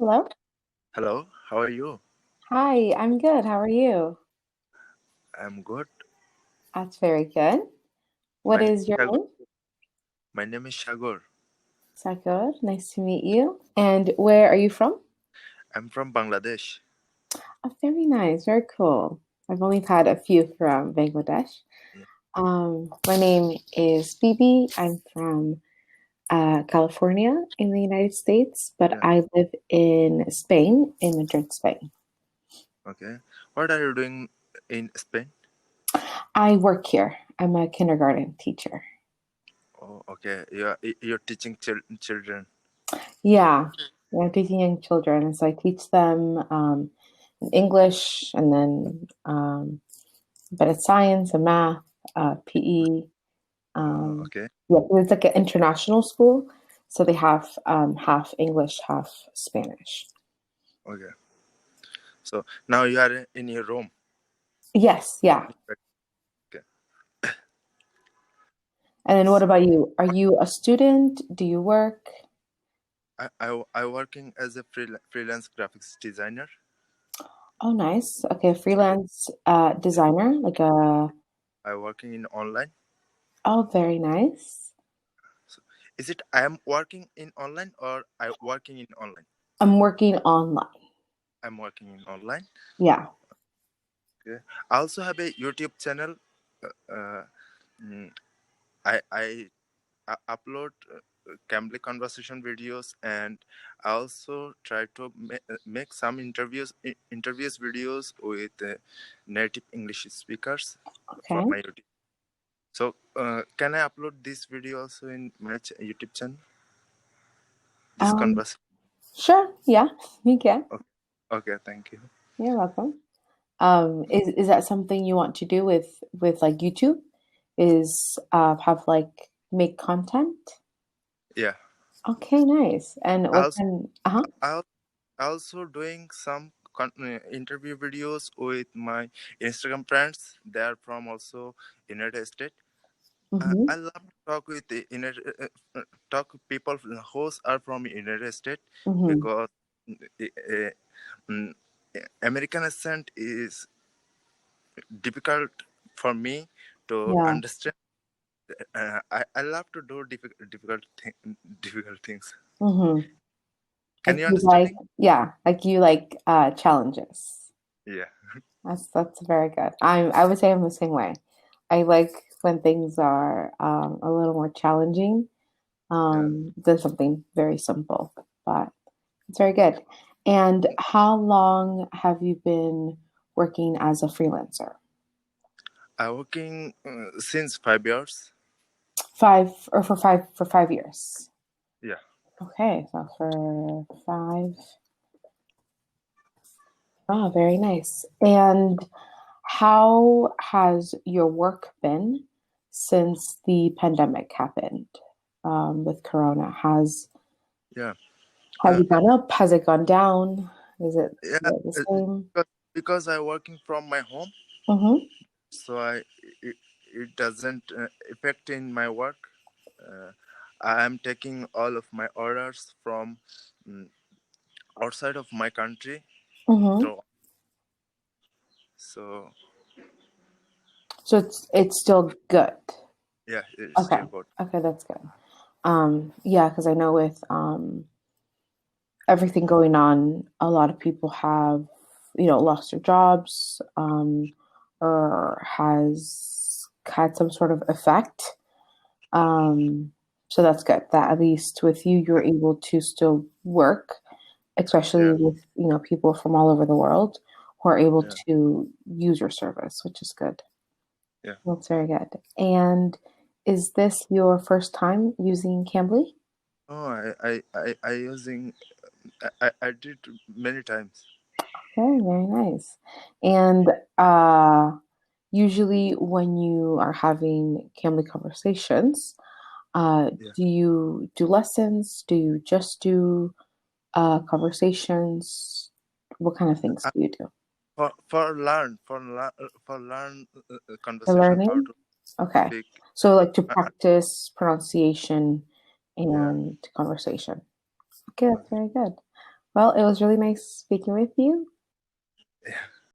Hello. Hello, how are you? Hi, I'm good. How are you? I'm good. That's very good. My What name is is your Sagor. name? Sagor. Sagor. Nice to meet you. And where are you from? I'm from Bangladesh. Oh, very nice. Very cool. I've only had a few from Bangladesh. Yeah. My name is Bibi. I'm from California in the United States, but Yeah. I live in Spain, in Madrid, Spain. Okay. What are you doing in Spain? I work here. I'm a kindergarten teacher. Oh, okay. You're teaching children. Yeah, I'm teaching young children. So I teach them English and then a bit of science and math, PE. Okay. Yeah, it's like an international school. So they have half English, half Spanish. Okay. So now you are in your room. Yes, yeah. Okay. And then what So about you? Are you a student? Do you work? I working as a freelance graphics designer. Oh, nice. Okay, So freelance yeah, designer, like a, I working in online. oh, very nice. So is it I am working in online or I working in online? I'm working online. I'm working in online. Yeah. Okay. I also have a YouTube channel. Uh, mm, I upload cambly conversation videos, and I also try to make some interviews videos with native English speakers for Okay. my YouTube. So can I upload this video also in my YouTube channel? This Um, conversation. sure. Yeah, you can. Okay. Okay. Thank you. You're welcome. Is that something you want to do with like YouTube? Is have like make content? Yeah. Okay, nice. And I what also kind? Uh-huh. I also doing some interview videos with my Instagram friends. They are from also United States. Mm-hmm. I love to talk with the talk people who are from United States Mm-hmm. because mm, American accent is difficult for me to Yeah. understand. I love to do difficult things. Mm-hmm. Can Like you you like, understanding? yeah, like you like challenges. Yeah, That's very good. I would say I'm the same way. I like when things are a little more challenging yeah. than something very simple. But it's very good. And how long have you been working as a freelancer? I'm working since 5 years. For 5 years. Yeah. Okay, so for five. Oh, very nice. And how has your work been since the pandemic happened with Corona? Yeah. Has Uh, it gone up? Has it gone down? Is it yeah. the uh, same? because I'm working from my home, Mm-hmm. so it, it doesn't affect in my work. Uh, I am taking all of my orders from mm, outside of my country. Mm-hmm. So, so So it's still good. yeah, it's Okay. still good. Okay, that's good. Yeah, because I know with everything going on, a lot of people have, lost their jobs, or has had some sort of effect. So that's good that at least with you, you're able to still work, especially Yeah, with, people from all over the world who are able yeah, to use your service, which is good. yeah. That's very good. And is this your first time using Cambly? Oh, I using I did many times. Very, very nice. And usually when you are having Cambly conversations, Yeah. do you do lessons? Do you just do conversations? What kind of things Uh, do you do? for learn For conversation how learning? to Okay. speak. So like to Uh, practice pronunciation yeah. and conversation. Okay, that's Okay. very good. Well, it was really nice speaking with you.